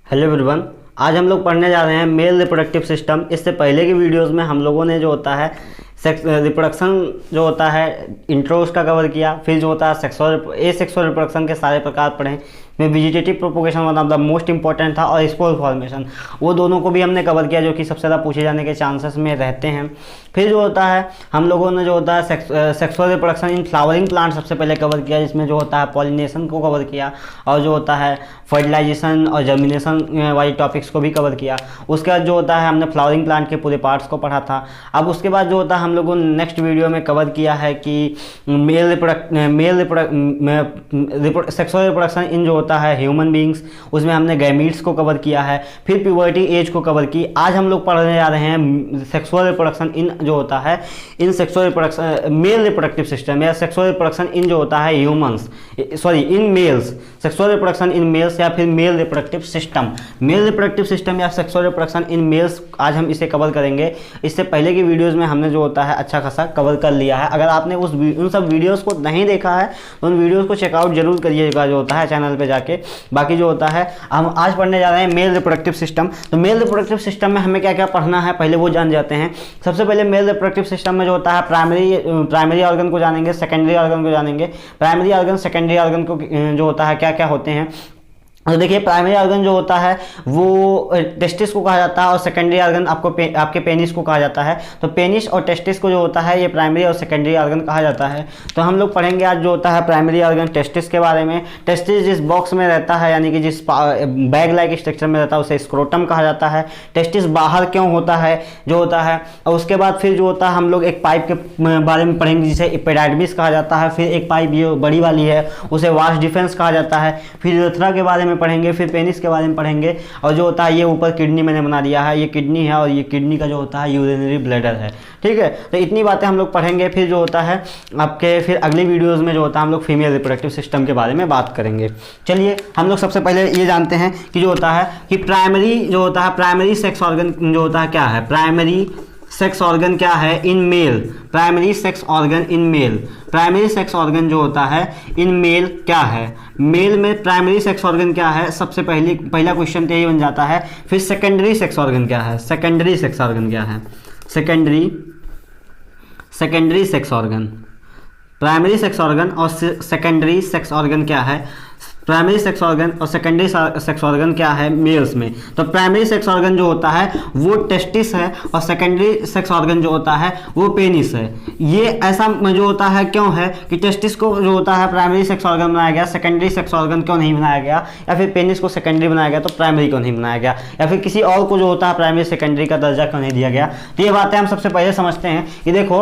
Hello everyone. आज हम लोग पढ़ने जा रहे हैं मेल रिप्रोडक्टिव सिस्टम। इससे पहले की वीडियोस में हम लोगों ने जो होता है सेक्स रिप्रोडक्शन जो होता है इंट्रो उसका कवर किया, फिर जो होता है सेक्सुअल रिप्रोडक्शन के सारे प्रकार पढ़े। में vegetative propagation one of the most important था और स्पोर फॉर्मेशन, वो दोनों को भी हमने कवर किया जो कि सबसे ज़्यादा पूछे जाने के चांसेस में रहते हैं। फिर जो होता है हम लोगों ने जो होता है sexual reproduction in flowering plant सबसे पहले कवर किया, जिसमें जो होता है पॉलिनेशन को कवर किया और जो होता है फर्टिलाइजेशन और जर्मिनेशन वाली टॉपिक्स को भी कवर किया। उसके बाद जो होता है हमने फ्लावरिंग प्लांट के पूरे पार्ट्स को पढ़ा था। अब उसके बाद जो होता है हम लोगों ने नेक्स्ट वीडियो में कवर किया है कि सेक्सुअल रिप्रोडक्शन इन जो होता है ह्यूमन बींग्स, उसमें हमने गैमीट्स को कवर किया है। फिर प्यूबर्टी एज को कवर की। आज हम लोग पढ़ने जा रहे हैं सेक्सुअल रिप्रोडक्शन इन जो होता है in sexual reproduction male reproductive system या सेक्सुअल रिप्रोडक्शन इन जो होता है humans in males, sexual reproduction in males या फिर male reproductive system. Male reproductive system या सेक्सुअल रिप्रोडक्शन इन मेल्स आज हम इसे कवर करेंगे। इससे पहले की वीडियोस में हमने जो होता है अच्छा खासा कवर कर लिया है। अगर आपने उन सब वीडियोस को नहीं देखा है तो उन वीडियोस को चेकआउट जरूर करिएगा जो होता है चैनल पे जाके। बाकी जो होता है हम आज पढ़ने जा रहे हैं मेल रिप्रोडक्टिव सिस्टम। तो मेल रिप्रोडक्टिव सिस्टम में हमें क्या क्या पढ़ना है पहले वो जान जाते हैं। सबसे पहले मेल रिप्रोडक्टिव सिस्टम में जो होता है प्राइमरी ऑर्गन को जानेंगे, सेकेंडरी ऑर्गन को जानेंगे। प्राइमरी ऑर्गन सेकेंडरी ऑर्गन को जो होता है क्या क्या होते हैं। तो देखिए प्राइमरी ऑर्गन जो होता है वो टेस्टिस को कहा जाता है और सेकेंडरी ऑर्गन आपके पेनिस को कहा जाता है। तो पेनिस और टेस्टिस को जो होता है ये प्राइमरी और सेकेंडरी ऑर्गन कहा जाता है। तो हम लोग पढ़ेंगे आज जो होता है प्राइमरी ऑर्गन टेस्टिस के बारे में। टेस्टिस जिस बॉक्स में रहता है यानी कि जिस बैग लाइक स्ट्रक्चर में रहता है उसे स्क्रोटम कहा जाता है। टेस्टिस बाहर क्यों होता है जो होता है। और उसके बाद फिर जो होता है हम लोग एक पाइप के बारे में पढ़ेंगे जिसे एपिडाइडमिस कहा जाता है। फिर एक पाइप ये बड़ी वाली है उसे वास डिफेंस कहा जाता है। फिर यूरेथ्रा के बारे में पढ़ेंगे, फिर पेनिस के बारे में पढ़ेंगे। और जो होता है ये ऊपर किडनी मैंने बना दिया है, ये किडनी है और ये किडनी का जो होता है यूरिनरी ब्लैडर है। ठीक है, तो इतनी बातें हम लोग पढ़ेंगे। फिर जो होता है आपके फिर अगली वीडियोस में जो होता है हम लोग फीमेल रिप्रोडक्टिव सिस्टम के बारे में बात करेंगे। चलिए हम लोग सबसे पहले ये जानते हैं कि जो होता है कि प्राइमरी जो होता है प्राइमरी सेक्स ऑर्गन जो होता है क्या है। प्राइमरी सेक्स ऑर्गन क्या है in male. Primary sex organ in male, primary sex organ जो होता है इन मेल क्या है। मेल में प्राइमरी सेक्स ऑर्गन क्या है सबसे पहला क्वेश्चन तो यही बन जाता है। फिर सेकेंडरी सेक्स ऑर्गन क्या है। सेकेंडरी सेक्स ऑर्गन क्या है। Secondary sex organ, primary sex organ और सेकेंडरी सेक्स ऑर्गन क्या है। प्राइमरी सेक्स ऑर्गन और सेकेंडरी सेक्स ऑर्गन क्या है मेल्स में। तो प्राइमरी सेक्स ऑर्गन जो होता है वो टेस्टिस है और सेकेंडरी सेक्स ऑर्गन जो होता है वो पेनिस है। ये ऐसा जो होता है क्यों है कि टेस्टिस को जो होता है प्राइमरी सेक्स ऑर्गन बनाया गया, सेकेंडरी सेक्स ऑर्गन क्यों नहीं बनाया गया, या फिर पेनिस को सेकेंडरी बनाया गया तो प्राइमरी क्यों नहीं बनाया गया, या फिर किसी और को जो होता है प्राइमरी सेकेंडरी का दर्जा क्यों नहीं दिया गया। तो ये बातें हम सबसे पहले समझते हैं कि देखो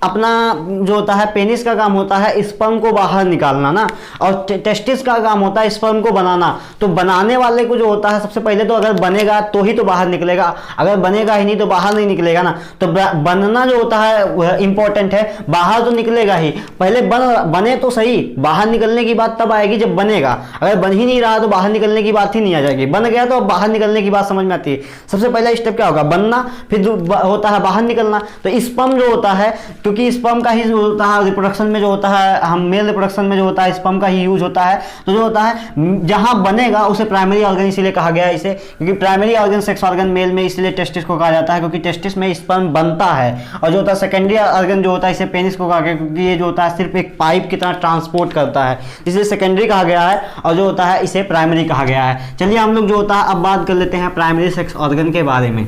अपना जो होता है पेनिस का काम होता है स्पर्म को बाहर निकालना ना, और टेस्टिस का काम होता है स्पर्म को बनाना। तो बनाने वाले को जो होता है सबसे पहले तो अगर बनेगा तो ही तो बाहर निकलेगा, अगर बनेगा ही नहीं तो बाहर नहीं निकलेगा ना। तो बनना जो होता है वह इंपॉर्टेंट है, बाहर तो निकलेगा ही। पहले बने तो सही, बाहर निकलने की बात तब आएगी जब बनेगा। अगर बन ही नहीं रहा तो बाहर निकलने की बात ही नहीं आ जाएगी। बन गया तो अब बाहर निकलने की बात समझ में आती है। सबसे पहला स्टेप क्या होगा बनना, फिर होता है बाहर निकलना। तो स्पर्म जो होता है क्योंकि स्पर्म का ही होता है रिप्रोडक्शन में जो होता है हम मेल रिप्रोडक्शन में जो होता है स्पर्म का ही यूज होता है। तो जो होता है जहां बनेगा उसे प्राइमरी ऑर्गन इसीलिए कहा गया है इसे, क्योंकि primary organ sex organ male में इसलिए टेस्टिस को कहा जाता है क्योंकि टेस्टिस में स्पर्म बनता है। और जो होता है सेकेंडरी ऑर्गन जो होता है इसे पेनिस को कहा गया क्योंकि ये जो होता है सिर्फ एक पाइप की तरह ट्रांसपोर्ट करता है, इसलिए सेकेंडरी कहा गया है। और जो होता है इसे प्राइमरी कहा गया है। चलिए हम लोग जो होता है अब बात कर लेते हैं प्राइमरी सेक्स ऑर्गन के बारे में।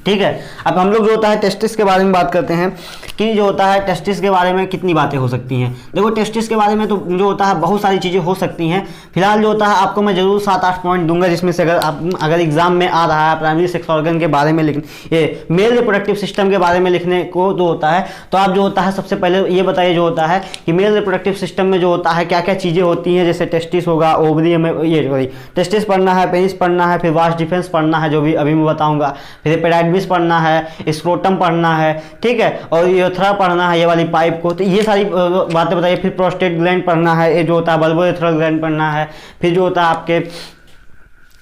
ठीक है, अब हम लोग जो होता है टेस्टिस के बारे में बात करते हैं कि जो होता है टेस्टिस के बारे में कितनी बातें हो सकती हैं। देखो टेस्टिस के बारे में तो जो होता है बहुत सारी चीज़ें हो सकती हैं। फिलहाल जो होता है आपको मैं जरूर 7-8 पॉइंट दूंगा जिसमें से अगर एग्जाम में आ रहा है प्राइमरी सेक्स ऑर्गन के बारे में ये मेल रिप्रोडक्टिव सिस्टम के बारे में लिखने को जो होता है तो आप जो होता है सबसे पहले ये बताइए जो होता है कि मेल रिप्रोडक्टिव सिस्टम में जो होता है क्या क्या चीज़ें होती हैं। जैसे टेस्टिस होगा, ओवरी में ये टेस्टिस पढ़ना है, पेनिस पढ़ना है, फिर वास डिफेंस पढ़ना है जो भी अभी मैं बताऊँगा, फिर एपिडाइडमिस पढ़ना है, स्क्रोटम पढ़ना है। ठीक है, और यूरेथ्रा पढ़ना है ये वाली पाइप को। तो ये सारी बातें बताइए। फिर प्रोस्टेट ग्लैंड पढ़ना है, ये जो होता है बल्बोरेथ्रल ग्लैंड पढ़ना है। फिर जो होता है आपके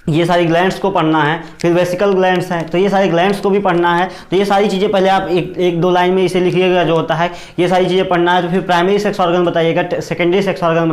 ये सारी ग्लैंड्स को पढ़ना है, फिर वेसिकल ग्लैंड्स हैं तो ये सारी ग्लैंड्स को भी पढ़ना है। तो ये सारी चीज़ें पहले आप एक दो लाइन में इसे लिखिएगा जो होता है, ये सारी चीज़ें पढ़ना है। तो फिर प्राइमरी सेक्स ऑर्गन बताइएगा, सेकेंडरी सेक्स ऑर्गन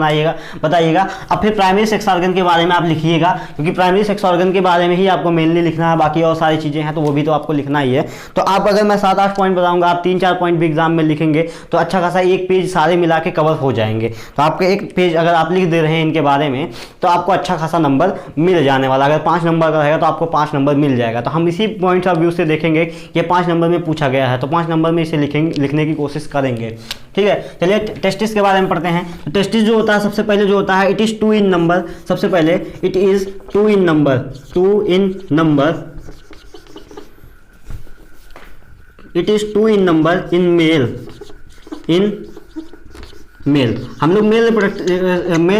बताइएगा। अब फिर प्राइमरी सेक्स ऑर्गन के बारे में आप लिखिएगा, क्योंकि प्राइमरी सेक्स ऑर्गन के बारे में ही आपको मेनली लिखना है, बाकी और सारी चीज़ें हैं तो वो भी तो आपको लिखना ही है। तो आप अगर मैं 7-8 पॉइंट बताऊँगा, आप 3-4 पॉइंट भी एग्जाम में लिखेंगे तो अच्छा खासा एक पेज सारे मिला के कवर हो जाएंगे। तो आपके एक पेज अगर आप लिख दे रहे हैं इनके बारे में तो आपको अच्छा खासा नंबर मिल जाने वाला। अगर 5 नंबर का रहेगा तो आपको 5 नंबर मिल जाएगा। तो हम इसी पॉइंट ऑफ व्यू से देखेंगे कि 5 नंबर में पूछा गया है तो 5 नंबर में इसे लिखने की कोशिश करेंगे। ठीक है, चलिए टेस्टिस के बारे में पढ़ते हैं। तो टेस्टिस जो होता है सबसे पहले जो होता है इट इज़ 2 इन नंबर। सबसे पहले it is 2 in number, 2 in number, it is 2 in number in male. हम लोग मेल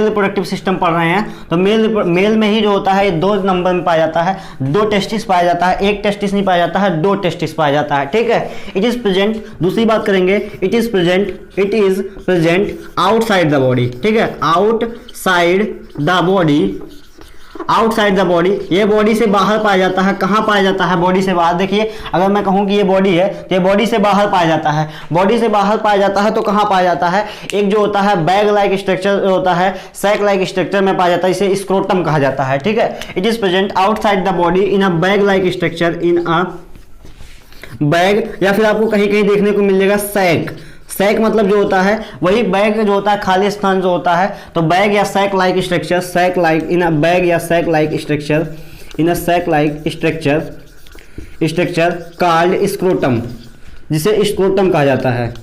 रिप्रोडक्टिव सिस्टम पढ़ रहे हैं। तो मेल में ही जो होता है 2 नंबर में पाया जाता है, 2 टेस्टिस पाया जाता है, 1 टेस्टिस नहीं पाया जाता है, 2 टेस्टिस पाया जाता है। ठीक है, इट इज प्रेजेंट, दूसरी बात करेंगे, it is present outside the body. ठीक है, outside the body, outside the body, ये बॉडी से बाहर पाया जाता है। कहाँ पाया जाता है? बॉडी से बाहर। देखिए अगर मैं कहूँ कि ये बॉडी है तो ये बॉडी से बाहर पाया जाता है। बॉडी से बाहर पाया जाता है तो कहाँ पाया जाता है? एक जो होता है बैग लाइक स्ट्रक्चर होता है, सैक लाइक स्ट्रक्चर में पाया जाता है, इसे स्क्रोटम कहा जाता है। ठीक है, it is present outside the body in a bag like structure, in a bag, या फिर आपको कहीं कहीं देखने को मिलेगा सैक। सैक मतलब जो होता है वही बैग जो होता है, खाली स्थान जो होता है। तो बैग या sac like structure, sac like in a bag या sac like structure, in a sac like structure called scrotum, जिसे स्क्रोटम कहा जाता है।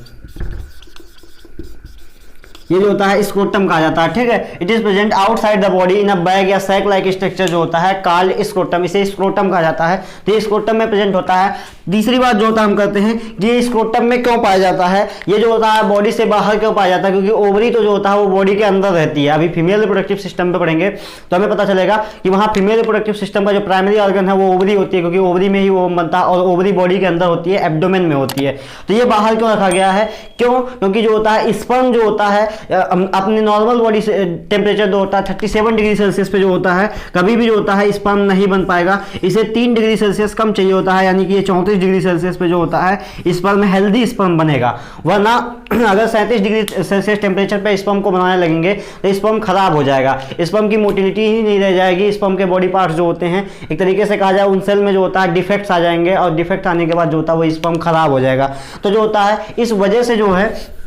ये जो होता है स्क्रोटम कहा जाता है। ठीक है, it is present outside the body in a bag या सैक लाइक स्ट्रक्चर जो होता है कॉल्ड स्क्रोटम, इसे स्क्रोटम कहा जाता है। तो ये स्क्रोटम में प्रेजेंट होता है। तीसरी बात जो होता है हम करते हैं कि ये स्क्रोटम में क्यों पाया जाता है, ये जो होता है बॉडी से बाहर क्यों पाया जाता है, क्योंकि ओवरी तो जो होता है वो बॉडी के अंदर रहती है। अभी फीमेल रिप्रोडक्टिव सिस्टम पे पढ़ेंगे तो हमें पता चलेगा कि वहाँ फीमेल रिप्रोडक्टिव सिस्टम का जो प्राइमरी ऑर्गन है वो ओवरी होती है, क्योंकि ओवरी में ही वो बनता है और ओवरी बॉडी के अंदर होती है, एब्डोमेन में होती है। तो ये बाहर क्यों रखा गया है? क्यों? क्योंकि जो होता है स्पर्म जो होता है अपने नॉर्मल बॉडी से टेम्परेचर जो होता है 37 डिग्री सेल्सियस पे जो होता है, कभी भी जो होता है स्पर्म नहीं बन पाएगा। इसे 3 डिग्री सेल्सियस कम चाहिए होता है, यानी कि ये 34 डिग्री सेल्सियस पे जो होता है स्पर्म हेल्दी स्पर्म बनेगा। वरना अगर 37 डिग्री सेल्सियस टेम्परेचर पे स्पर्म को बनाने लगेंगे तो स्पर्म खराब हो जाएगा, स्पर्म की मोटिलिटी ही नहीं रह जाएगी। स्पर्म के बॉडी पार्ट्स जो होते हैं एक तरीके से कहा जाए उन सेल में जो होता है डिफेक्ट्स आ जाएंगे, और डिफेक्ट आने के बाद जो होता है वो स्पर्म खराब हो जाएगा। तो जो होता है इस वजह से जो है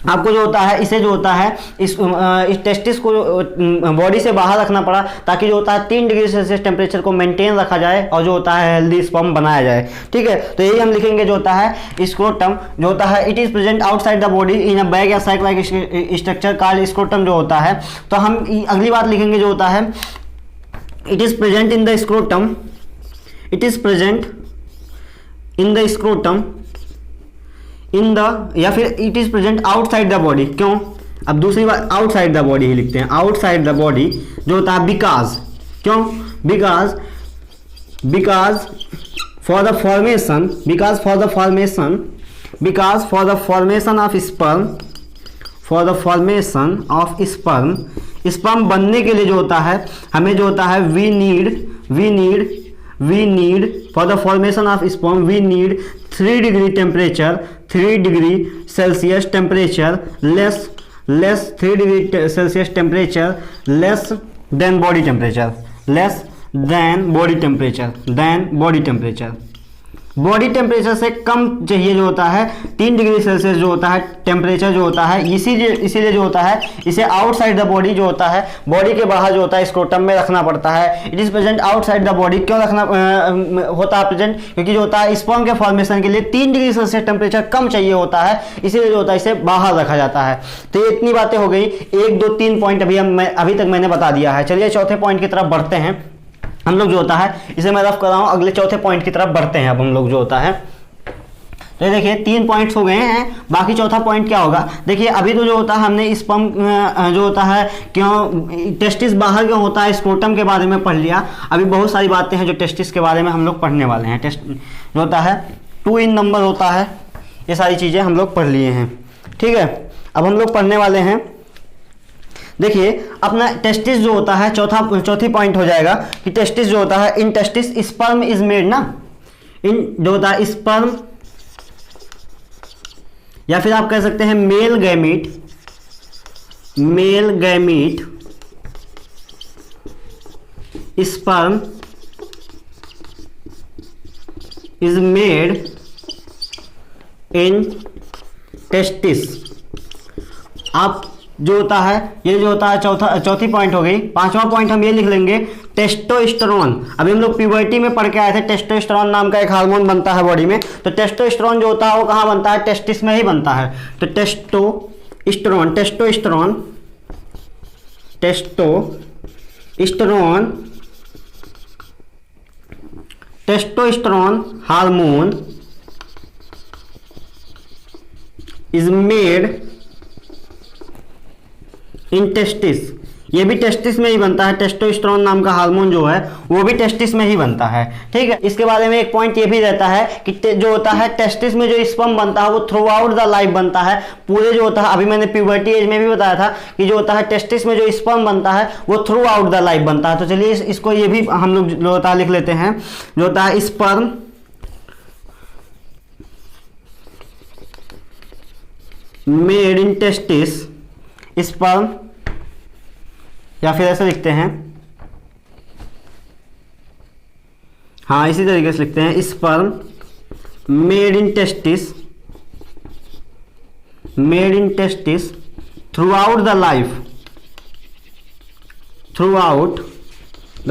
आपको जो होता है इसे जो होता है इस टेस्टिस को बॉडी से बाहर रखना पड़ा, ताकि जो होता है 3 डिग्री सेल्सियस टेम्परेचर को मेंटेन रखा जाए और जो होता है हेल्दी स्पर्म बनाया जाए। ठीक है, तो यही हम लिखेंगे जो होता है स्क्रोटम जो होता है it is present outside the body in a bag या sac like structure called scrotum जो होता है। तो हम अगली बात लिखेंगे जो होता है it is present in the scrotum, it is present in the scrotum in the, या फिर it is present outside the body. क्यों? अब दूसरी बात आउटसाइड द बॉडी ही लिखते हैं, आउटसाइड द बॉडी जो होता है बिकॉज, क्यों? Because for the formation, because for the formation of sperm, for the formation of sperm, sperm बनने के लिए जो होता है हमें जो होता है we need for the formation of sperm we need 3 degree temperature, 3 degree Celsius temperature less 3 degree Celsius temperature less than body temperature, less than body temperature, body temperature से कम चाहिए जो होता है 3 डिग्री सेल्सियस जो होता है टेम्परेचर जो होता है। इसीलिए जो होता है इसे आउटसाइड द बॉडी जो होता है बॉडी के बाहर जो होता है स्क्रोटम में रखना पड़ता है। It is present outside the body, क्यों रखना होता है प्रेजेंट? क्योंकि जो होता है स्पर्म के फॉर्मेशन के लिए 3 डिग्री सेल्सियस टेम्परेचर कम चाहिए होता है, इसीलिए जो होता है इसे बाहर रखा जाता है। तो ये इतनी बातें हो गई, 1 2 3 पॉइंट अभी तक मैंने बता दिया है। चलिए चौथे पॉइंट की तरफ बढ़ते हैं हम लोग जो होता है, इसे मैं रफ कर रहा हूँ, अगले चौथे पॉइंट की तरफ बढ़ते हैं अब हम लोग जो होता है। तो ये देखिए 3 पॉइंट्स हो गए हैं, बाकी चौथा पॉइंट क्या होगा? देखिए अभी तो जो होता है हमने स्पर्म जो होता है क्यों टेस्टिस बाहर क्यों होता है स्क्रोटम के बारे में पढ़ लिया। अभी बहुत सारी बातें हैं जो टेस्टिस के बारे में हम लोग पढ़ने वाले हैं। टेस्ट जो होता है 2 इन नंबर होता है, ये सारी चीज़ें हम लोग पढ़ लिए हैं। ठीक है, अब हम लोग पढ़ने वाले हैं। देखिए अपना टेस्टिस जो होता है, चौथी पॉइंट हो जाएगा कि टेस्टिस जो होता है, in testis sperm is made ना, इन जो होता है स्पर्म, या फिर आप कह सकते हैं male gamete sperm is made in testis. आप जो होता है, ये जो होता है चौथी पॉइंट हो गई। पांचवा पॉइंट हम ये लिख लेंगे टेस्टोस्टेरोन। अभी हम लोग प्यूबर्टी में पढ़ के आए थे, टेस्टोस्टेरोन नाम का एक हार्मोन बनता है बॉडी में। तो टेस्टोस्टेरोन जो होता है वो कहाँ बनता है? टेस्टिस में ही बनता है। तो testosterone hormone is made in testis. ये भी टेस्टिस में ही बनता है। टेस्टोस्टेरोन नाम का हार्मोन जो है वो भी टेस्टिस में ही बनता है, ठीक है। इसके बारे में एक पॉइंट ये भी रहता है कि जो होता है टेस्टिस में जो स्पर्म बनता है वो थ्रू आउट द लाइफ बनता है, पूरे जो होता है। अभी मैंने प्यूबर्टी एज में भी बताया था कि जो होता है टेस्टिस में जो स्पर्म बनता है वो थ्रू आउट द लाइफ बनता है। तो चलिए इसको ये भी हम लोग जो होता है लिख लेते हैं, जो होता है sperm made in testis, sperm, या फिर ऐसे लिखते हैं, हाँ इसी तरीके से लिखते हैं, sperm made in testis through out the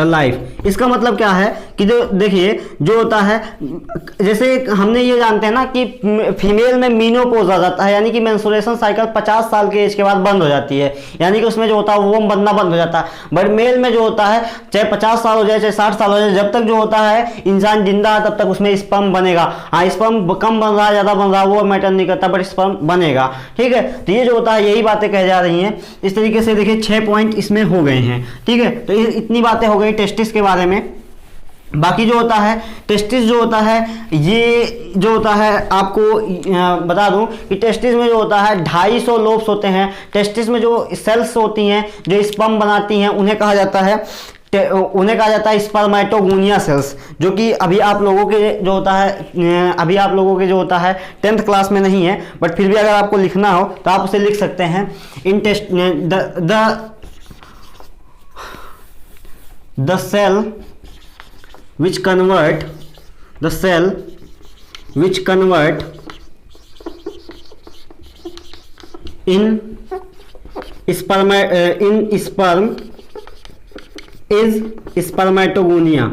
life. इसका मतलब क्या है कि जो देखिए जो होता है, जैसे हमने ये जानते हैं ना कि फीमेल में मीनोपॉज आ जाता है, यानी कि मेंस्ट्रुएशन साइकिल 50 साल के एज के बाद बंद हो जाती है, यानी कि उसमें जो होता है वो बनना बंद हो जाता है। बट मेल में जो होता है चाहे 50 साल हो जाए चाहे 60 साल हो जाए, जब तक जो होता है इंसान जिंदा है तब तक उसमें स्पर्म बनेगा। हाँ स्पर्म कम बन रहा है ज़्यादा बन रहा है वो मैटर नहीं करता, बट स्पर्म बनेगा, ठीक है। तो ये जो होता है यही बातें कह जा रही हैं। इस तरीके से देखिए 6 पॉइंट इसमें हो गए हैं, ठीक है। तो इतनी बातें हो गई टेस्टिस के बारे में। बाकी जो होता है टेस्टिस जो होता है, ये जो होता है आपको बता दूं कि टेस्टिस में जो होता है 250 लोब्स होते हैं। टेस्टिस में जो सेल्स होती हैं जो स्पर्म बनाती हैं उन्हें कहा जाता है स्पर्मेटोगोनिया सेल्स, जो कि अभी आप लोगों के जो होता है 10th क्लास में नहीं है, बट फिर भी अगर आपको लिखना हो तो आप उसे लिख सकते हैं। In test the cell which convert in sperm is spermatogonia।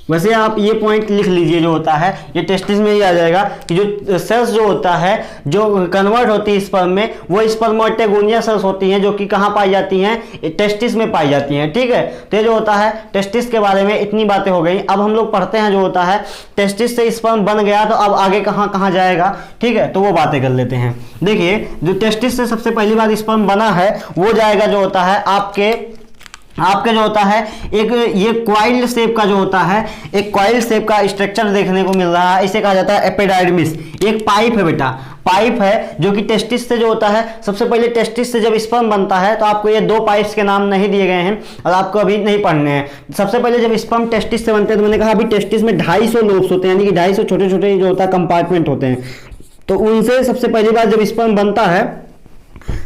वैसे आप ये पॉइंट लिख लीजिए, जो होता है ये टेस्टिस में ही आ जाएगा कि जो सेल्स जो होता है जो कन्वर्ट होती है स्पर्म में, वो स्पर्मेटोगोनिया सेल्स होती हैं, जो कि कहाँ पाई जाती हैं? टेस्टिस में पाई जाती हैं, ठीक है। तो ये जो होता है टेस्टिस के बारे में इतनी बातें हो गई। अब हम लोग पढ़ते हैं जो होता है टेस्टिस से स्पर्म बन गया तो अब आगे कहाँ कहाँ जाएगा, ठीक है। तो वो बातें कर लेते हैं। देखिए जो टेस्टिस से सबसे पहली बार स्पर्म बना है वो जाएगा जो होता है आपके जो होता है एक ये क्वाइल शेप का जो होता है, एक क्वाइल शेप का स्ट्रक्चर देखने को मिल रहा है। इसे कहा जाता है एपिडाइडमिस। एक पाइप है बेटा, पाइप है जो कि टेस्टिस से जो होता है, सबसे पहले टेस्टिस से जब स्पर्म बनता है तो आपको ये 2 पाइप्स के नाम नहीं दिए गए हैं और आपको अभी नहीं पढ़ने हैं। सबसे पहले जब स्पर्म टेस्टिस से बनते हैं तो मैंने कहा अभी टेस्टिस में 250 लोब्स होते हैं, यानी कि 250 छोटे छोटे जो होता है कंपार्टमेंट होते हैं। तो उनसे सबसे पहली बार जब स्पर्म बनता है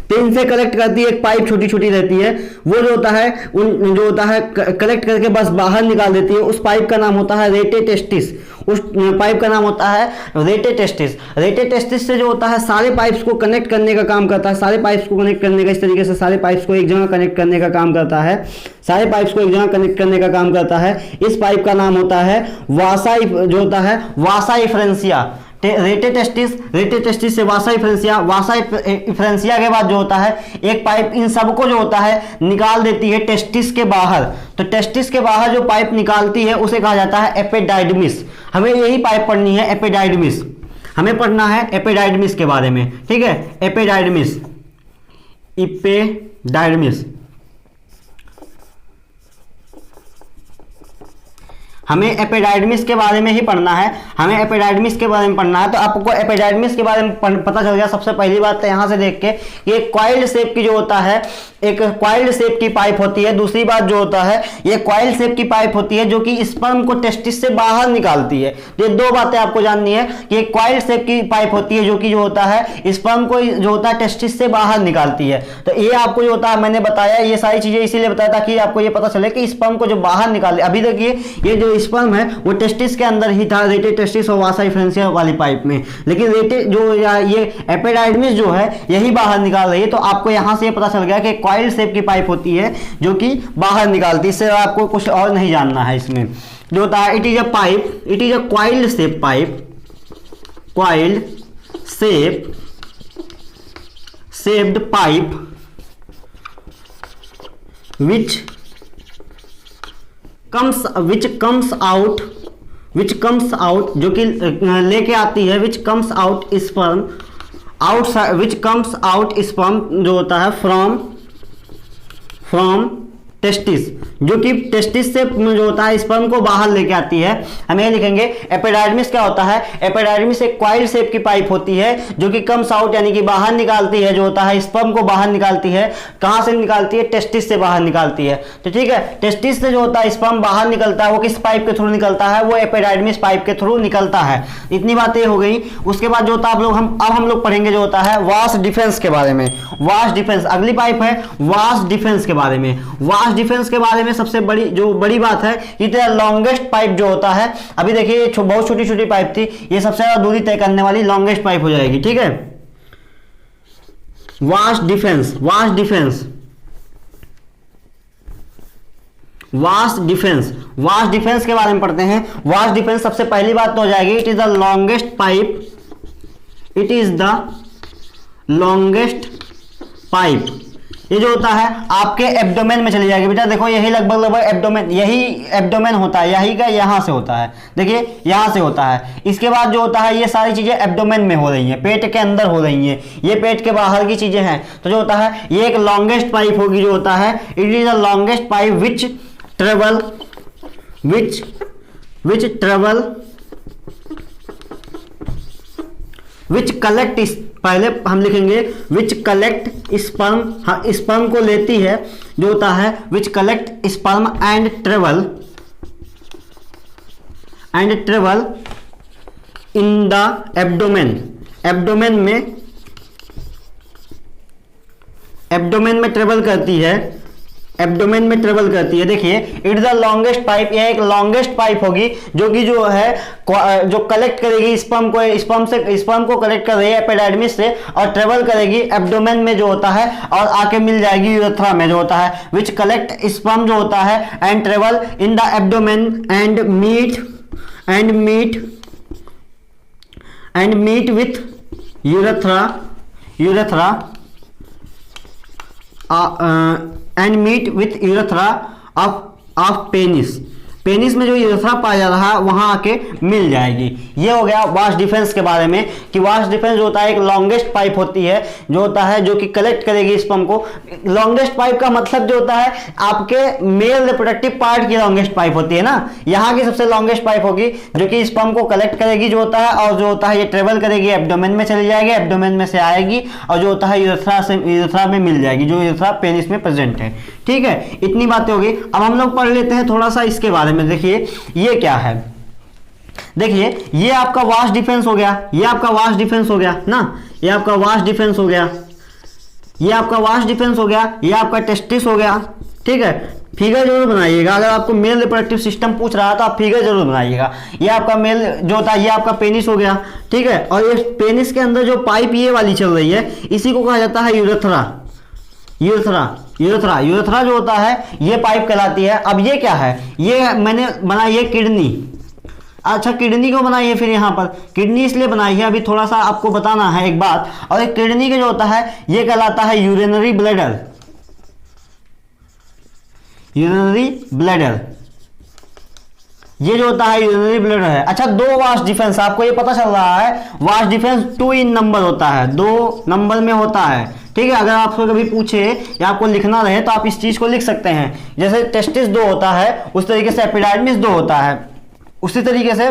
तो इनसे कलेक्ट करती है, एक पाइप छोटी छोटी रहती है, वो जो होता है उन जो होता है कलेक्ट करके बस बाहर निकाल देती है। उस पाइप का नाम होता है रेटे टेस्टिस। उस पाइप का नाम होता है रेटे टेस्टिस। रेटे टेस्टिस से जो होता है सारे पाइप्स को कनेक्ट करने का काम करता है। सारे पाइप्स को कनेक्ट करने का, इस तरीके से सारे पाइप्स को एक जगह कनेक्ट करने का काम करता है। सारे पाइप्स को एक जगह कनेक्ट करने का काम करता है। इस पाइप का नाम होता है वासा, जो होता है वासा इफ्रेंसिया। रेटे टेस्टिस से वासा इफ्रेंसिया के बाद जो होता है एक पाइप इन सबको जो होता है निकाल देती है टेस्टिस के बाहर। तो टेस्टिस के बाहर जो पाइप निकालती है उसे कहा जाता है एपिडाइडमिस। हमें यही पाइप पढ़नी है, एपिडाइडमिस। हमें पढ़ना है एपिडाइडमिस के बारे में, ठीक है। एपिडाइडमिस हमें एपिडाइडमिस के बारे में ही पढ़ना है, हमें एपिडाइडमिस के बारे में पढ़ना है। तो आपको एपिडाइडमिस के बारे में पता चल गया। सबसे पहली बात तो यहाँ से देख के ये क्वाइल्ड शेप की जो होता है, एक क्वाइल्ड शेप की पाइप होती है। दूसरी बात जो होता है, ये क्वाइल्ड शेप की पाइप होती है जो कि स्पर्म को टेस्टिस से बाहर निकालती है। ये दो बातें आपको जाननी है कि एक क्वाइल्ड शेप की पाइप होती है जो कि जो होता है स्पर्म को जो होता है टेस्टिस से बाहर निकालती है। तो ये आपको जो होता है मैंने बताया, ये सारी चीजें इसीलिए बताया ताकि आपको ये पता चले कि स्पर्म को जो बाहर निकाले। अभी देखिए ये जो स्पर्म है वो टेस्टिस के अंदर ही था, रेटे टेस्टिस और वासा डिफरेंशिया वाली पाइप में, लेकिन रेटे जो ये एपिडाइडमिस जो है यही बाहर निकाल रही है। तो आपको यहां से ये पता चल गया कि क्वाइल्ड शेप की पाइप होती है जो कि बाहर निकालती है। इससे आपको कुछ और नहीं जानना है। इसमें जो होता है it is a pipe, it is a coiled shape pipe, coiled shape shaped pipe which comes out जो कि लेके आती है which comes out sperm outside, which comes out sperm जो होता है from टेस्टिस, जो कि टेस्टिस से जो होता है स्पर्म को बाहर लेके आती है। हम ये लिखेंगे एपिडाइडमिस क्या होता है, एपिडाइडमिस एक क्वाइल्ड शेप की पाइप होती है जो कि कम्स आउट यानी कि बाहर निकालती है, जो होता है स्पर्म को बाहर निकालती है। कहां से निकालती है, टेस्टिस से बाहर निकालती है। तो ठीक है, टेस्टिस से जो होता है स्पर्म बाहर निकलता है वो किस पाइप के थ्रू निकलता है, वो एपिडाइडमिस पाइप के थ्रू निकलता है। इतनी बातें हो गई। उसके बाद जो होता है हम लोग पढ़ेंगे जो होता है वास डिफेंस के बारे में। वास डिफेंस अगली पाइप है, वास डिफेंस के बारे में। वास डिफेंस के बारे में सबसे बड़ी बात है, इतना लॉन्गेस्ट पाइप जो होता है, अभी देखिए बहुत छोटी छोटी पाइप थी, ये सबसे ज्यादा दूरी तय करने वाली लॉन्गेस्ट पाइप हो जाएगी। ठीक है, vast defence, vast defence, vast defence, vast defence के बारे में पढ़ते हैं। वास्ट डिफेंस सबसे पहली बात तो हो जाएगी, it is the longest pipe, it is the longest pipe. ये जो होता है आपके एब्डोमेन में चली जाएगी। बेटा देखो यही लगभग एब्डोमेन, यही एब्डोमेन होता है, यही का यहां से होता है, देखिए यहां से होता है। इसके बाद जो होता है ये सारी चीजें एब्डोमेन में हो रही हैं, पेट के अंदर हो रही हैं, ये पेट के बाहर की चीजें हैं। तो जो होता है ये एक लॉन्गेस्ट पाइप होगी जो होता है, it is a longest pipe which travel which collect, पहले हम लिखेंगे विच कलेक्ट स्पर्म, स्पर्म को लेती है, जो होता है विच collect sperm and travel in the abdomen, abdomen में ट्रेवल करती है, एब्डोमेन में ट्रेवल करती है। देखिए इट द लॉन्गेस्ट पाइप, यह एक लॉन्गेस्ट पाइप होगी जो कि जो है जो कलेक्ट करेगी स्पर्म को, स्पर्म को कलेक्ट कर रही है एपिडाइडमिस से और ट्रेवल करेगी एब्डोमेन में जो होता है और आके मिल जाएगी यूरेथ्रा में जो होता है, विच कलेक्ट स्पर्म जो होता है and travel in the abdomen and meet with urethra and meet with urethra of penis, penis में जो यूरेथ्रा पाया जा रहा है वहां आके मिल जाएगी। ये हो गया वास्ट डिफेंस के बारे में कि वास्ट डिफेंस जो होता है एक लॉन्गेस्ट पाइप होती है जो होता है जो कि कलेक्ट करेगी स्पर्म को। लॉन्गेस्ट पाइप का मतलब जो होता है आपके मेल रिप्रोडक्टिव पार्ट की लॉन्गेस्ट पाइप होती है ना, यहाँ की सबसे लॉन्गेस्ट पाइप होगी जो कि स्पर्म को कलेक्ट करेगी जो होता है, और जो होता है ये ट्रेवल करेगी एब्डोमेन में चली जाएगी, एब्डोमेन में से आएगी और जो होता है यूरेथ्रा में मिल जाएगी, जो यूरेथ्रा पेनिस में प्रेजेंट है। ठीक है, इतनी बातें होगी। अब हम लोग पढ़ लेते हैं थोड़ा सा इसके बारे में। देखिए ये क्या है, देखिए ये आपका वास्ट डिफेंस हो गया, ये आपका वास्ट डिफेंस हो गया ना, ये आपका वास्ट डिफेंस हो गया, ये आपका वास्ट डिफेंस हो गया, ये आपका टेस्टिस हो गया। ठीक है, फिगर जरूर बनाइएगा, अगर आपको मेल रिप्रोडक्टिव सिस्टम पूछ रहा है तो आप फिगर जरूर बनाइएगा। ये आपका मेल जो होता है ये आपका पेनिस हो गया। ठीक है, और ये पेनिस के अंदर जो पाइप ये वाली चल रही है इसी को कहा जाता है यूरेथ्रा। यूरेथ्रा जो होता है ये पाइप कहलाती है। अब ये क्या है, ये मैंने बनाई है किडनी। अच्छा, किडनी क्यों बनाई है फिर यहाँ पर, किडनी इसलिए बनाई है, अभी थोड़ा सा आपको बताना है एक बात। और एक किडनी का जो होता है ये कहलाता है यूरिनरी ब्लैडर, ये जो होता है यूरिनरी ब्लैडर है। अच्छा, दो वास्ट डिफेंस आपको ये पता चल रहा है, वास्ट डिफेंस 2 इन नंबर होता है, 2 नंबर में होता है। ठीक है, अगर आपको कभी पूछे या आपको लिखना रहे तो आप इस चीज को लिख सकते हैं। जैसे टेस्टिस 2 होता है उस तरीके से एपिडाइडमिस 2 होता है। उसी तरीके से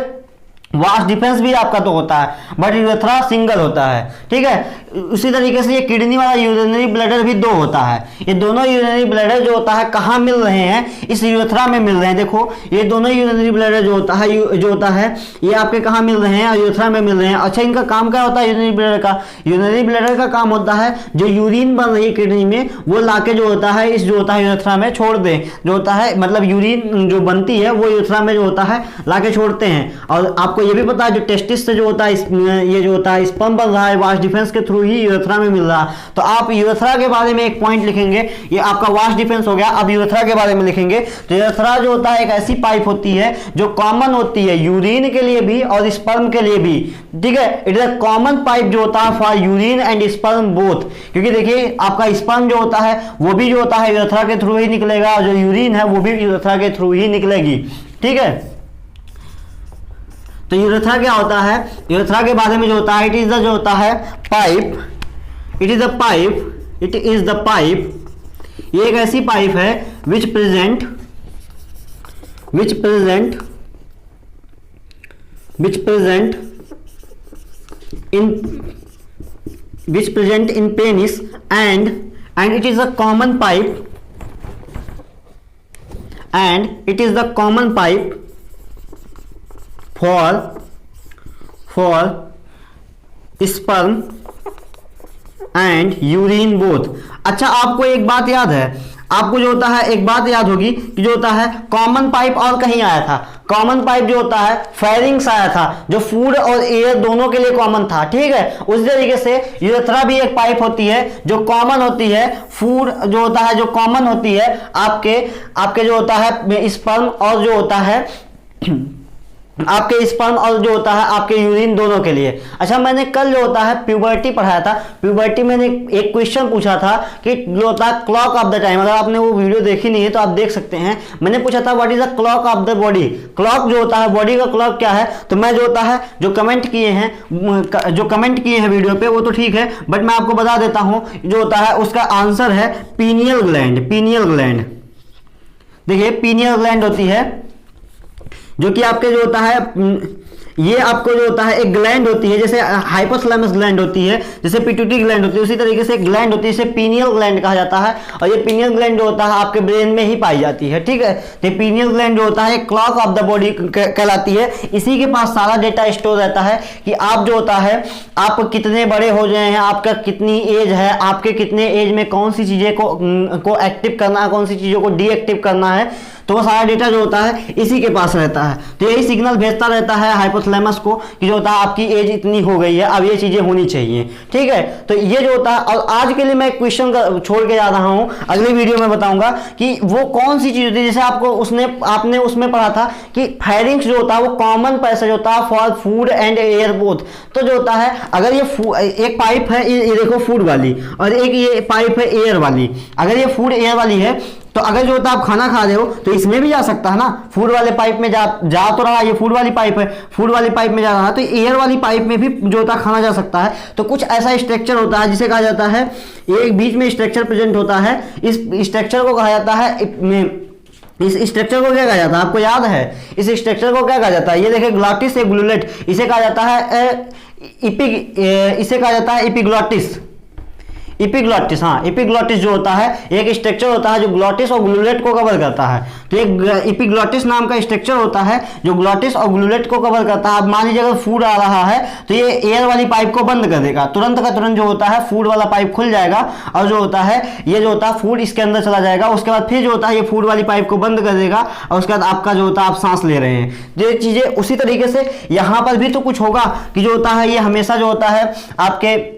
वास्ट डिफेंस भी आपका तो होता है, बट यूरेथ्रा सिंगल होता है, ठीक है। उसी तरीके से ये किडनी वाला यूरिनरी ब्लैडर भी दो होता है। ये दोनों यूरिनरी ब्लैडर जो होता है कहाँ मिल रहे हैं, इस यूरेथ्रा में मिल रहे हैं। देखो ये दोनों यूरिनरी ब्लैडर जो होता है ये आपके कहाँ मिल रहे हैं, यूरेथ्रा में मिल रहे हैं। अच्छा, इनका काम क्या होता है यूरिनरी ब्लैडर का? यूरिनरी ब्लैडर का काम होता है जो यूरिन बन रही है किडनी में, वो लाके जो होता है इस जो होता है यूरेथ्रा में छोड़ दे, जो होता है मतलब यूरिन जो बनती है वो यूरेथ्रा में जो होता है लाके छोड़ते हैं। और आपको ये भी पता है जो टेस्टिस से जो होता है ये जो होता है स्पर्म बन रहा है वास्ट डिफेंस के थ्रू ही यूरेथ्रा में मिल रहा है। तो आप यूरेथ्रा के बारे में एक पॉइंट लिखेंगे, ये आपका वास्ट डिफेंस हो गया। अब यूरेथ्रा के बारे में लिखेंगे तो यूरेथ्रा जो होता है एक ऐसी पाइप होती है जो कॉमन होती है यूरिन के लिए भी और स्पर्म के लिए भी, ठीक है। It is a common pipe जो होता है for urine and sperm both, क्योंकि देखिए आपका स्पर्म जो होता है वो भी जो होता है यूरेथ्रा के थ्रू ही निकलेगा और जो यूरिन है वो भी यूरेथ्रा के थ्रू ही निकलेगी, ठीक है। तो यूरेथ्रा क्या होता है? यूरेथ्रा के बारे में जो होता है इट इज द जो होता है pipe, it is the pipe, it is the pipe, ये एक ऐसी पाइप है विच present in penis and it is a common pipe, and it is the common pipe for sperm and urine both. अच्छा, आपको एक बात याद है, आपको जो होता है एक बात याद होगी कि जो होता है कॉमन पाइप और कहीं आया था। कॉमन पाइप जो होता है फेरिंग्स आया था जो फूड और एयर दोनों के लिए कॉमन था, ठीक है। उसी तरीके से यूरेथ्रा भी एक पाइप होती है जो कॉमन होती है, फूड जो होता है जो कॉमन होती है आपके जो होता है स्पर्म और जो होता है आपके स्पर्म और जो होता है आपके यूरिन दोनों के लिए। अच्छा, मैंने कल जो होता है प्यूबर्टी पढ़ाया था, प्यूबर्टी मैंने एक क्वेश्चन पूछा था कि जो होता है क्लॉक ऑफ द टाइम, अगर आपने वो वीडियो देखी नहीं है तो आप देख सकते हैं। मैंने पूछा था what is the clock of the body, clock जो होता है बॉडी का क्लॉक क्या है। तो मैं जो होता है जो कमेंट किए हैं वीडियो पे वो तो ठीक है, बट मैं आपको बता देता हूं जो होता है उसका आंसर है पीनियल ग्लैंड। पीनियल ग्लैंड, देखिए पीनियल ग्लैंड होती है जो कि आपके जो होता है ये आपको जो होता है एक ग्लैंड होती है, जैसे हाइपोथैलेमस ग्लैंड होती है, जैसे पिट्यूटरी ग्लैंड होती है, उसी तरीके से एक ग्लैंड होती है जिसे पीनियल ग्लैंड कहा जाता है। और ये पीनियल ग्लैंड जो होता है आपके ब्रेन में ही पाई जाती है, ठीक है। तो पीनियल ग्लैंड जो होता है क्लॉक ऑफ द बॉडी कहलाती है। इसी के पास सारा डेटा स्टोर रहता है कि आप जो होता है आप कितने बड़े हो गए हैं, आपका कितनी एज है, आपके कितने एज में कौन सी चीजें को एक्टिव करना है, कौन सी चीजों को डीएक्टिव करना है, तो वो सारा डेटा जो होता है इसी के पास रहता है। तो यही सिग्नल भेजता रहता है हाइपोथैलेमस को कि जो होता है आपकी एज इतनी हो गई है, अब ये चीजें होनी चाहिए, ठीक है। तो ये जो होता है, और आज के लिए मैं क्वेश्चन छोड़ के जा रहा हूं, अगली वीडियो में बताऊंगा कि वो कौन सी चीज होती है। जैसे आपने उसमें पढ़ा था कि फेरिंग्स जो होता है वो कॉमन पैसेज होता है for food and air both. तो जो होता है अगर ये एक पाइप है, ये देखो फूड वाली, और एक ये पाइप है एयर वाली। अगर ये फूड एयर वाली है तो अगर जो होता है आप खाना खा रहे हो तो इसमें भी जा सकता है ना, फूड वाले पाइप में जा तो रहा, ये फूड वाली पाइप है, फूड वाली पाइप में जा रहा है, तो एयर वाली पाइप में भी जो होता है खाना जा सकता है। तो कुछ ऐसा स्ट्रक्चर होता है जिसे कहा जाता है, एक बीच में स्ट्रक्चर प्रेजेंट होता है, इस स्ट्रक्चर को कहा जाता है इस स्ट्रक्चर को क्या कहा जाता है, आपको याद है इस स्ट्रक्चर को क्या कहा जाता है? ये देखिए ग्लॉटिस एग्लुलेट, इसे कहा जाता है एपिग्लॉटिस। एपिग्लॉटिस, हाँ, एपिग्लॉटिस जो होता है एक स्ट्रक्चर होता है जो ग्लॉटिस और ग्लूलेट को कवर करता है। तो एक एपिग्लॉटिस नाम का स्ट्रक्चर होता है जो ग्लॉटिस और ग्लूलेट को कवर करता है। अब मान लीजिए अगर फूड आ रहा है तो ये एयर वाली पाइप को बंद कर देगा, तुरंत का तुरंत जो होता है फूड वाला पाइप खुल जाएगा और जो होता है ये जो होता है फूड इसके अंदर चला जाएगा। उसके बाद फिर जो होता है ये फूड वाली पाइप को बंद कर देगा और उसके बाद आपका जो होता है आप सांस ले रहे हैं। ये चीजें उसी तरीके से यहाँ पर भी तो कुछ होगा कि जो होता है ये हमेशा जो होता है आपके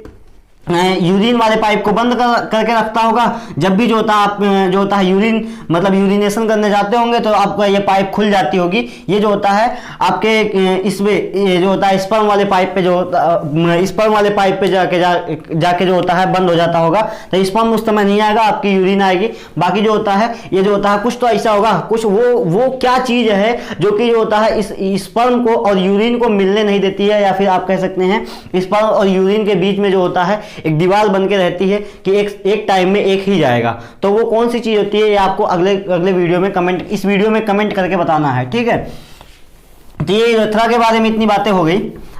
यूरिन वाले पाइप को बंद करके रखता होगा। जब भी जो होता है आप जो होता है यूरिन मतलब यूरिनेशन करने जाते होंगे तो आपका ये पाइप खुल जाती होगी। ये जो होता है आपके इसमें ये जो होता है स्पर्म वाले पाइप पे स्पर्म वाले पाइप पे जाके जो होता है बंद हो जाता होगा। तो स्पर्म उस समय नहीं आएगा, आपकी यूरिन आएगी। बाकी जो होता है ये जो होता है कुछ तो ऐसा होगा, कुछ वो क्या चीज़ है जो कि जो होता है इस स्पर्म को और यूरिन को मिलने नहीं देती है, या फिर आप कह सकते हैं स्पर्म और यूरिन के बीच में जो होता है एक दीवार बन के रहती है कि एक टाइम में एक ही जाएगा। तो वो कौन सी चीज होती है ये आपको अगले वीडियो में इस वीडियो में कमेंट करके बताना है, ठीक है। तो ये यूरेथ्रा के बारे में इतनी बातें हो गई।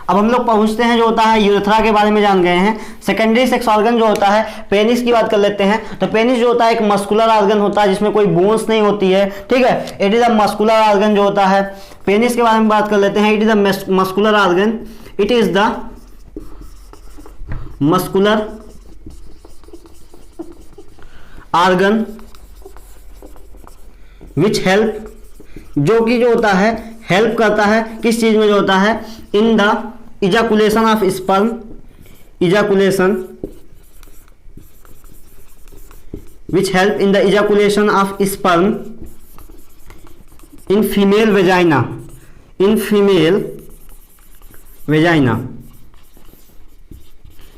अब हम लोग पहुंचते हैं जो होता है यूरेथ्रा के बारे में जान गए हैं। सेकेंडरी सेक्स ऑर्गन जो होता है, पेनिस की बात कर लेते हैं। तो पेनिस जो होता है एक मस्कुलर ऑर्गन होता है जिसमें कोई बोन्स नहीं होती है, ठीक है। It is a muscular organ जो होता है। पेनिस के बारे में बात कर लेते हैं। It is a muscular organ, it is the muscular organ which help, जो कि जो होता है हेल्प करता है किस चीज में, जो होता है in the ejaculation of sperm, ejaculation which help in the ejaculation of sperm in female vagina, in female vagina.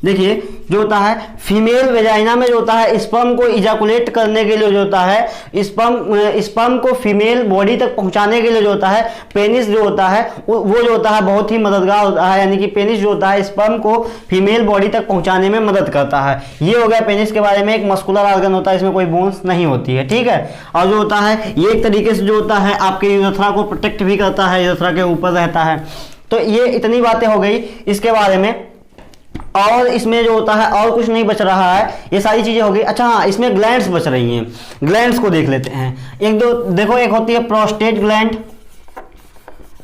देखिए जो होता है फीमेल वेजाइना में जो होता है स्पर्म को इजाकुलेट करने के लिए जो होता है स्पर्म को फीमेल बॉडी तक पहुंचाने के लिए जो होता है पेनिस जो होता है वो जो होता है बहुत ही मददगार होता है। यानी कि पेनिस जो होता है स्पर्म को फीमेल बॉडी तक पहुंचाने में मदद करता है। ये हो गया पेनिस के बारे में। एक मस्कुलर ऑर्गन होता है, इसमें कोई बोन्स नहीं होती है, ठीक है। और जो होता है ये एक तरीके से जो होता है आपके यूरेथ्रा को प्रोटेक्ट भी करता है, यूरेथ्रा के ऊपर रहता है। तो ये इतनी बातें हो गई इसके बारे में। और इसमें जो होता है और कुछ नहीं बच रहा है, ये सारी चीजें हो गई। अच्छा हाँ, इसमें ग्लैंड्स बच रही हैं, ग्लैंड्स को देख लेते हैं। एक दो देखो, एक होती है प्रोस्टेट ग्लैंड,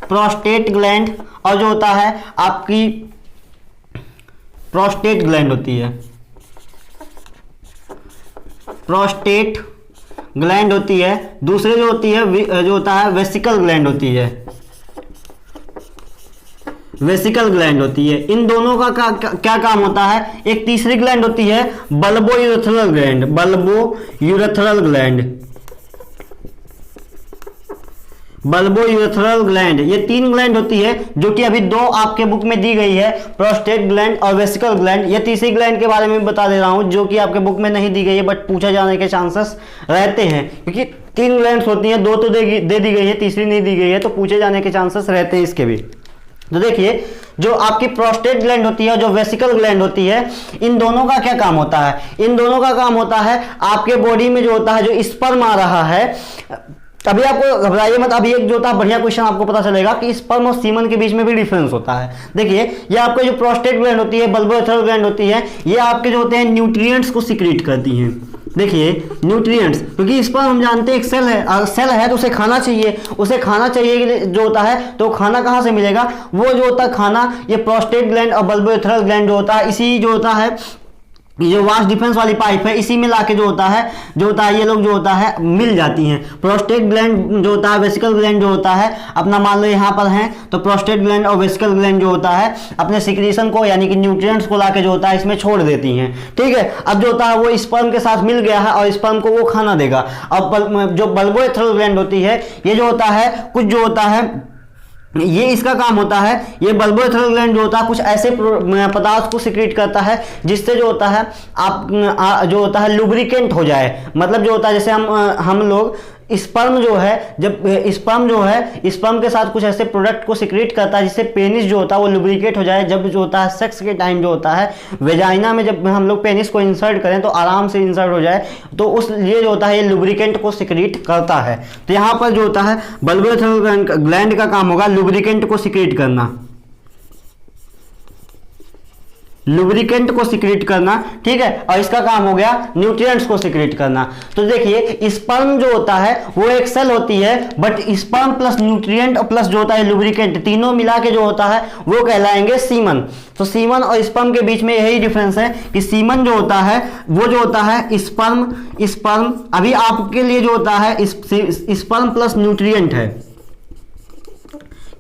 प्रोस्टेट ग्लैंड, और जो होता है आपकी प्रोस्टेट ग्लैंड होती है, प्रोस्टेट ग्लैंड होती है। दूसरे जो होती है जो होता है वेसिकल ग्लैंड होती है, वेसिकल ग्लैंड होती है। इन दोनों का क्या काम होता है। एक तीसरी ग्लैंड होती है bulbo urethral gland, bulbo urethral gland, bulbo urethral gland. ये तीन ग्लैंड होती है जो कि अभी दो आपके बुक में दी गई है, प्रोस्टेट ग्लैंड और वेसिकल ग्लैंड। ये तीसरी ग्लैंड के बारे में बता दे रहा हूं जो कि आपके बुक में नहीं दी गई है, बट पूछा जाने के चांसेस रहते हैं, क्योंकि तीन ग्लैंड्स होती हैं, दो तो दे दी गई है, तीसरी नहीं दी गई है, तो पूछे जाने के चांसेस रहते हैं इसके भी। तो देखिए जो आपकी प्रोस्टेट ग्लैंड होती है, जो वेसिकल ग्लैंड होती है, इन दोनों का क्या काम होता है। इन दोनों का काम होता है आपके बॉडी में जो होता है जो स्पर्म आ रहा है, अभी आपको घबराइए मत, अभी एक जो होता है बढ़िया क्वेश्चन आपको पता चलेगा कि स्पर्म और सीमन के बीच में भी डिफरेंस होता है। देखिए ये आपके जो प्रोस्टेट ग्लैंड होती है, बल्बो यूरेथ्रल ग्लैंड होती है, ये आपके जो होते हैं न्यूट्रिएंट्स को सिक्रीट करती हैं। देखिए न्यूट्रिएंट्स, क्योंकि स्पर्म हम जानते हैं एक सेल है, सेल है तो उसे खाना चाहिए, उसे खाना चाहिए जो होता है, तो खाना कहाँ से मिलेगा, वो जो होता है खाना ये प्रोस्टेट ग्लैंड और बल्बो यूरेथ्रल ग्लैंड जो होता है, इसी जो होता है ये जो वास्ट डिफेंस वाली पाइप है, इसी में लाके जो होता है ये लोग जो होता है मिल जाती हैं। प्रोस्टेट ग्लैंड जो होता है, वेसिकल ग्लैंड जो होता है, अपना मान लो यहाँ पर हैं, तो प्रोस्टेट ग्लैंड और वेसिकल ग्लैंड जो होता है अपने सिक्रीशन को यानी कि न्यूट्रिएंट्स को लाके जो होता है इसमें छोड़ देती हैं, ठीक है। अब जो होता है वो स्पर्म के साथ मिल गया है और स्पर्म को वो खाना देगा। अब जो बल्बो यूरेथ्रल ग्लैंड होती है, ये जो होता है कुछ जो होता है ये इसका काम होता है, ये बल्बो यूरेथ्रल ग्लैंड जो होता है कुछ ऐसे पदार्थ को सिक्रीट करता है जिससे जो होता है आप जो होता है लुब्रिकेंट हो जाए। मतलब जो होता है जैसे हम लोग स्पर्म जो है, जब स्पर्म जो है स्पर्म के साथ कुछ ऐसे प्रोडक्ट को सिक्रीट करता है जिससे पेनिस जो होता है वो लुब्रिकेट हो जाए। जब जो होता है सेक्स के टाइम जो होता है वेजाइना में जब हम लोग पेनिस को इंसर्ट करें तो आराम से इंसर्ट हो जाए, तो उस लिए जो होता है ये लुब्रिकेंट को सिक्रीट करता है। तो यहाँ पर जो होता है बल्बो यूरेथ्रल ग्लैंड का काम होगा लुब्रिकेंट को सिक्रीट करना, लुब्रिकेंट को सिक्रीट करना, ठीक है। और इसका काम हो गया न्यूट्रिएंट्स को सिक्रीट करना। तो देखिए स्पर्म जो होता है वो एक सेल होती है, बट स्पर्म प्लस न्यूट्रिएंट और प्लस जो होता है लुब्रिकेंट तीनों मिला के जो होता है वो कहलाएंगे सीमन। तो सीमन और स्पर्म के बीच में यही डिफरेंस है कि सीमन जो होता है वो जो होता है स्पर्म अभी आपके लिए जो होता है स्पर्म प्लस न्यूट्रिएंट है,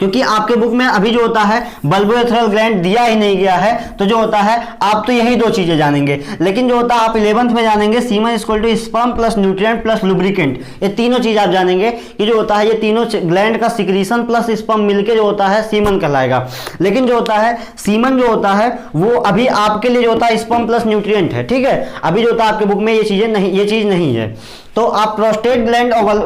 क्योंकि आपके बुक में अभी जो होता है बल्बो यूरेथ्रल ग्लैंड दिया ही नहीं गया है। तो जो होता है आप तो यही दो चीजें जानेंगे, लेकिन जो होता है आप 11th में जानेंगे semen equal to sperm plus nutrient plus lubricant. ये तीनों चीज आप जानेंगे कि जो होता है ये तीनों ग्लैंड का सिक्रीशन प्लस स्पर्म मिलके जो होता है सीमन कहलाएगा। लेकिन जो होता है सीमन जो होता है वो अभी आपके लिए जो होता है स्पर्म प्लस न्यूट्रिएंट है, ठीक है। अभी जो होता है आपके बुक में ये चीज नहीं है। तो आप प्रोस्टेट ग्लैंड और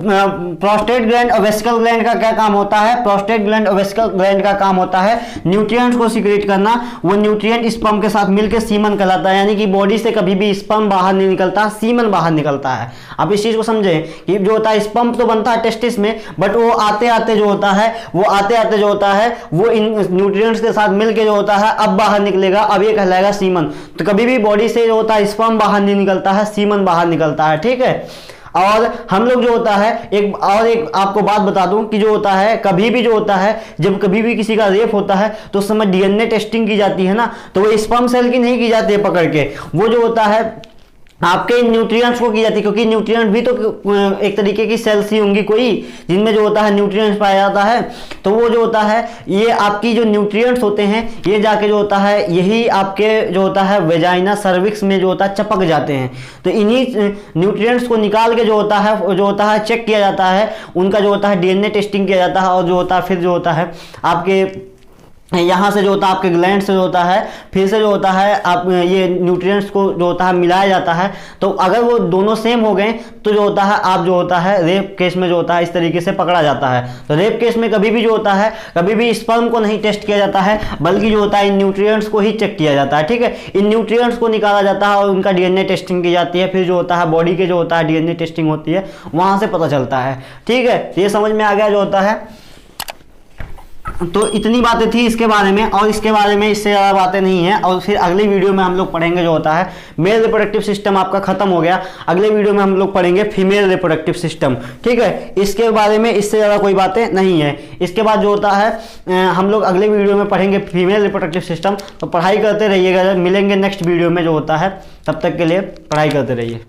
प्रोस्टेट ग्लैंड और वेसिकल ग्लैंड का क्या काम होता है? प्रोस्टेट ग्लैंड और वेसिकल ग्लैंड का काम होता है न्यूट्रिएंट्स को सीक्रेट करना। वो न्यूट्रिएंट स्पर्म के साथ मिलकर सीमन कहलाता है, यानी कि बॉडी से कभी भी स्पर्म बाहर नहीं निकलता, सीमन बाहर निकलता है। आप इस चीज को समझें कि जो होता है स्पर्म तो बनता है टेस्टिस में, बट वो आते आते जो होता है वो इन न्यूट्रिएंट्स के साथ मिलकर जो होता है अब बाहर निकलेगा, अब ये कहलाएगा सीमन। तो कभी भी बॉडी से जो होता है स्पर्म बाहर नहीं निकलता है, सीमन बाहर निकलता है, ठीक है। और हम लोग जो होता है एक आपको बात बता दूं कि जो होता है कभी भी जो होता है जब कभी भी किसी का रेप होता है तो उस समय डीएनए टेस्टिंग की जाती है ना, तो वो स्पर्म सेल की नहीं की जाती है पकड़ के, वो जो होता है आपके न्यूट्रिएंट्स को की जाती है, क्योंकि न्यूट्रिएंट भी तो एक तरीके की सेल्स ही होंगी कोई जिनमें जो होता है न्यूट्रिएंट्स पाया जाता है। तो वो जो होता है ये आपकी जो न्यूट्रिएंट्स होते हैं ये जाके जो होता है यही आपके जो होता है वेजाइना सर्विक्स में जो होता है चिपक जाते हैं। तो इन्हीं न्यूट्रिएंट्स को निकाल के जो होता है चेक किया जाता है, उनका जो होता है डीएनए टेस्टिंग किया जाता है, और जो होता है फिर जो होता है आपके यहाँ से जो होता है आपके ग्लैंड से जो होता है फिर से जो होता है आप ये न्यूट्रिएंट्स को जो होता है मिलाया जाता है। तो अगर वो दोनों सेम हो गए तो जो होता है आप जो होता है रेप केस में जो होता है इस तरीके से पकड़ा जाता है। तो रेप केस में कभी भी जो होता है कभी भी स्पर्म को नहीं टेस्ट किया जाता है, बल्कि जो होता है इन न्यूट्रिएंट्स को ही चेक किया जाता है, ठीक है। इन न्यूट्रिएंट्स को निकाला जाता है और उनका डीएनए टेस्टिंग की जाती है, फिर जो होता है बॉडी के जो होता है डीएनए टेस्टिंग होती है, वहाँ से पता चलता है, ठीक है। ये समझ में आ गया जो होता है। तो इतनी बातें थी इसके बारे में, और इसके बारे में इससे ज़्यादा बातें नहीं है। और फिर अगली वीडियो में हम लोग पढ़ेंगे जो होता है मेल रिप्रोडक्टिव सिस्टम आपका खत्म हो गया, अगले वीडियो में हम लोग पढ़ेंगे फीमेल रिप्रोडक्टिव सिस्टम, ठीक है। इसके बारे में इससे ज़्यादा कोई बातें नहीं है। इसके बाद जो होता है हम लोग अगले वीडियो में पढ़ेंगे फीमेल रिप्रोडक्टिव सिस्टम। तो पढ़ाई करते रहिएगा, मिलेंगे नेक्स्ट वीडियो में जो होता है, तब तक के लिए पढ़ाई करते रहिए।